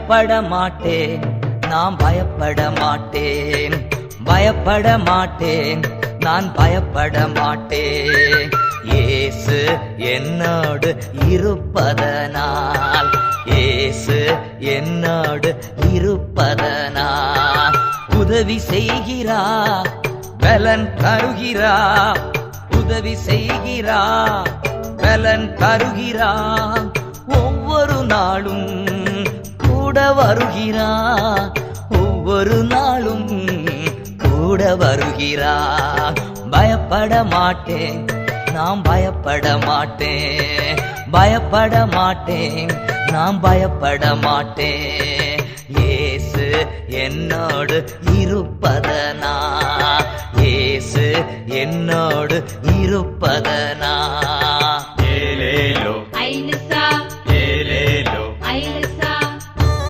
பயப்பட மாட்டேன், நான் பயப்பட மாட்டேன், பயப்பட மாட்டேன், நான் பயப்பட மாட்டேன். இயேசு என்னோடு இருப்பதனால், இயேசு என்னோடு இருப்பதனால் உதவி செய்கிறார், பலன் தருகிறார், உதவி செய்கிறார், பலன் தருகிறார். ஒவ்வொரு நாளும் கூட வருகிறார், ஒவ்வொரு நாளும் கூட வருகிறார். பயப்பட மாட்டேன், நான் பயப்பட மாட்டேன், பயப்பட மாட்டேன், நான் பயப்பட மாட்டேன். இயேசு என்னோடு இருப்பதனால், இயேசு என்னோடு இருப்பதனால்